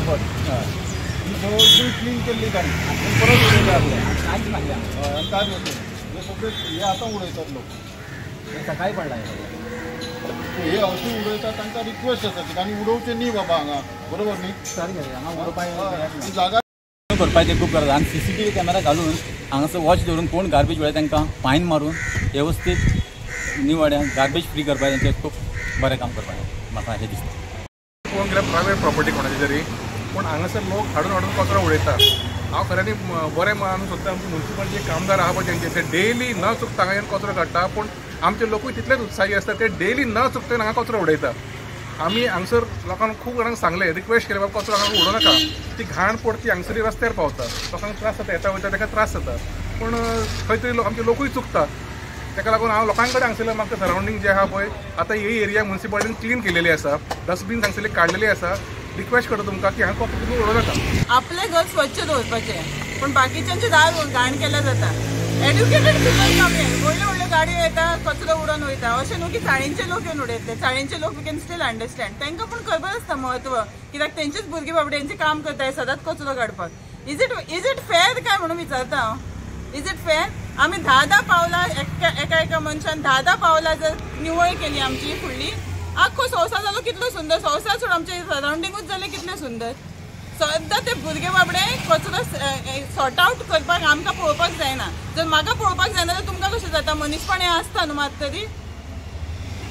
पण ही सगळी क्लीन केली काही परत उडयले आपले कांयच सांगल्या काय होतं हे सगळे हे आता उडयतात लोक सकाळी पडला हे अशी उडयतात तांकां रिक्वेस्ट आसा आनी उडोवचे न्ही बाबा हांगा बरोबर न्ही सारकें हांगा उडोवपाक जागा करपाचें खूब गरज आनी CCTV कॅमेरा घालून हांगासर वॉच दवरून कोण गार्बेज उडयता तांकां फायन मारून वेवस्थीत न्यू वाड्यान गार्बेज फ्री करपाचें तेंचें खूब बरें काम करपाचें म्हाका अशें दिसता. कोण गेल्यार प्रायवेट प्रॉपर्टी कोणाची तरी पूण हांगासर लोक हाडून हाडून कचरो उडयता. हांव खऱ्यांनी बरें मानूंक सोदता आमचे म्युन्सिपालिटी कामदार आहा पळय तेंचे ते डेली न चुकता हांगा येवन कचरो काडटा पूण आमचे लोकूय तितलेच उत्साही आसता ते डेली न चुकता हांगा कचरो उडयता. आमी हांगसर लोकांक खूब जाणांक सांगलें रिक्वेस्ट केलें बाबा कचरो हांगा उडोवं नाका ती घाण पडती हांगसरी रस्त्यार पावता लोकांक त्रास जाता येता वयता ताका त्रास जाता पूण खंय तरी आमचे लोकूय चुकता. ताका लागून हांव लोकां कडेन हांगसरलें म्हाका सरावंडींग जे आहा पळय आतां ही एरिया म्युन्सिपालिटीन क्लीन केलेली आसा डस्टबीन हांगसरली काडलेली आसा. रिक्वेस्ट करता तुमकां की हांगा कचरो तुमी उडोवं नाका. आपलें घर स्वच्छ दवरपाचें पूण बाकीच्यांचे दार घाण केल्या जाता. एड्युकेटेड पीपल कमी व्हडल्यो व्हडल्यो गाडयो येता कचरो उडोवन वयता अशें न्हू की चाळींचे लोक येवन उडयतले. चाळींचे लोक वी कॅन स्टील अंडरस्टँड तांकां पूण खबर आसता म्हत्व कित्याक तेंचेच भुरगीं बाबडे हेंचें काम करताय सदांच कचरो काडपाक. इज इट फेअर काय म्हणून विचारता हांव. इज इट फेअर आमी 10 पावलां एका मनशान 10 पावलां जर निवळ केली आमची फुडली आख्खो संवसार जालो कितलो सुंदर. संवसार सोड आमचे सरावंडिंगूच जालें कितलें सुंदर. सद्दां ते भुरगे बाबडे कचरो सॉर्ट आवट करपाक आमकां पळोवपाक जायना. जर म्हाका पळोवपाक जायना जाल्यार तुमकां कशें जाता मनीसपणे आसता न्हू मात तरी.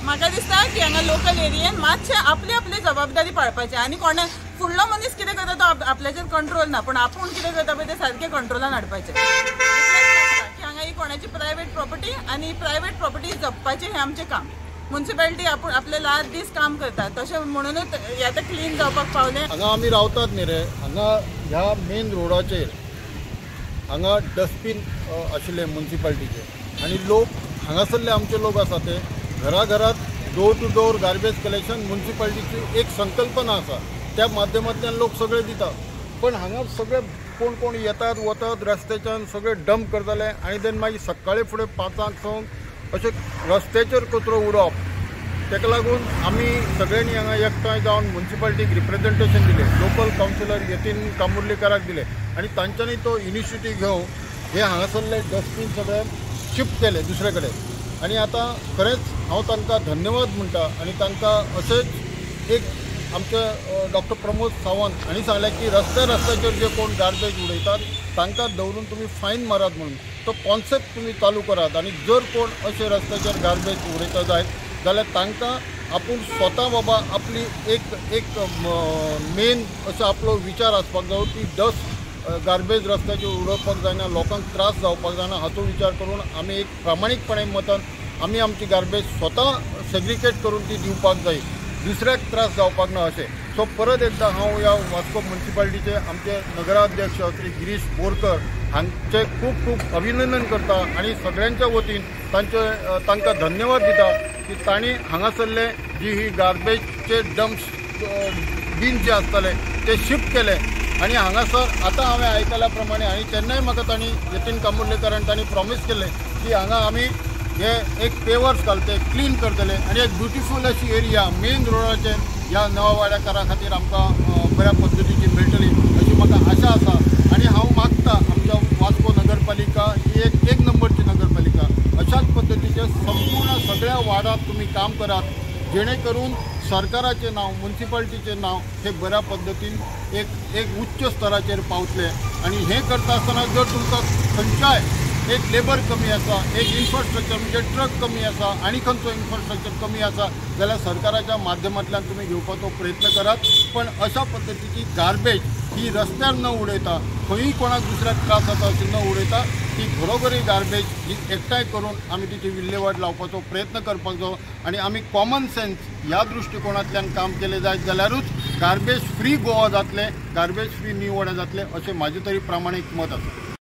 म्हाका दिसता की हांगा लोकल एरियेन मातशें आपली जबाबदारी पाळपाची आनी कोणा फुडलो मनीस कितें करता तो आपल्याचेर कंट्रोल ना पूण आपूण कितें करता पळय तें सारकें कंट्रोलान हाडपाचें. की हांगा ही कोणाची प्रायवेट प्रॉपर्टी आनी प्रायवेट प्रॉपर्टी जपपाचें हें आमचें काम. म्युन्सिपालिटी आपूण आपले लास्ट दीस काम करता तशें म्हणूनच हे आतां क्लीन जावपाक पावलें. हांगा आमी रावतात न्ही रे हांगा ह्या मेन रोडाचेर हांगा डस्टबीन आशिल्ले म्युन्सिपालिटीचे आनी लोक हांगासरले आमचे लोक आसा ते घराघरात door to door garbage collection म्युन्सिपालिटीची एक संकल्पना आसा त्या माध्यमांतल्यान लोक सगळे दितात. पण हांगा सगळे कोण कोण येतात वतात रस्त्याच्यान सगळे डंप करताले आनी देन मागीर सकाळी फुडें 5 संक अशें रस्त्याचेर कचरो उडोवप. ताका लागून आमी सगळ्यांनी हांगा एकठांय जावन म्युन्सिपालिटीक रिप्रेझेंटेशन दिलें. लोकल कावन्सिलर यतीन कामुर्लीकाराक दिलें आनी तांच्यांनी तो इनिशिएटीव घेवन हे हांगासरले डस्टबीन सगळे शिफ्ट केले दुसरे कडेन. आनी आतां खरेंच हांव तांकां धन्यवाद म्हणटा आनी तांकां अशेंच एक आमचे डॉक्टर प्रमोद सावंत हांणी सांगलें की रस्त्याचेर जे कोण गार्बेज उडयतात तांकां दवरून तुमी फायन मारात म्हणून तो कॉन्सेप्ट तुमी चालू करात. आनी जर कोण अशे रस्त्याचेर गार्बेज उडयता जायत जाल्यार तांकां आपूण स्वता बाबा आपली एक मेन असो आपलो विचार आसपाक जाय की डस्ट गार्बेज रस्त्याचेर उडोवपाक जायना लोकांक त्रास जावपाक जायना हाचो विचार करून आमी एक प्रामाणीकपणे मतान आमी आमची गार्बेज स्वता सेग्रिगेट करून ती दिवपाक जाय दुसऱ्याक त्रास जावपाक ना अशें. सो परत एकदां हांव ह्या वास्को म्युन्सिपालिटीचे आमचे नगराध्यक्ष श्री गिरीश बोरकर हांचे खूब खूब अभिनंदन करता आनी सगळ्यांच्या वतीन तांकां धन्यवाद दिता की तांणी हांगासरले जी ही गार्बेजचे डम्प्स बीन जे आसताले ते शिफ्ट केले. आनी हांगासर आतां हांवें आयकल्या प्रमाणे आनी तेन्नाय म्हाका तांणी यतीन कामुर्लेकारान तांणी प्रॉमीस केलें की हांगा आमी हे एक पेवर्स घालते क्लीन करतले आनी एक ब्युटिफूल अशी एरिया मेन रोडाचेर ह्या नवा वाड्याकारां खातीर आमकां बऱ्या पद्दतीची मेळटली अशी म्हाका आशा आसा. आनी हांव मागता आमच्या वास्को नगरपालिका ही एक नंबरची नगरपालिका अशाच पद्दतीचे संपूर्ण सगळ्या वार्डात तुमी काम करात जेणे करून सरकाराचें नांव म्युन्सिपालिटीचें नांव हे बऱ्या पद्दतीन एक उच्च स्तराचेर पावतलें. आनी हें करता आसतना जर तुमकां खंयच्याय एक लेबर कमी आसा एक इन्फ्रास्ट्रक्चर म्हणजे ट्रक कमी आसा आनी खंयचो इन्फ्रास्ट्रक्चर कमी आसा जाल्यार सरकाराच्या माध्यमांतल्यान तुमी घेवपाचो प्रयत्न करात. पण अशा पद्दतीची गार्बेज ही रस्त्यार न उडयता खंयी कोणाक दुसऱ्याक त्रास जाता अशी न उडयता ती घरोघरी गार्बेज ही एकठांय करून आमी तिची विल्हेवाट लावपाचो प्रयत्न करपाचो आनी आमी कॉमन सेन्स ह्या दृश्टिकोनांतल्यान काम केलें जायत जाल्यारूच गार्बेज फ्री गोवा जातलें गार्बेज फ्री न्यू वाडा जातलें अशें म्हाजें तरी प्रामाणीक मत आसा.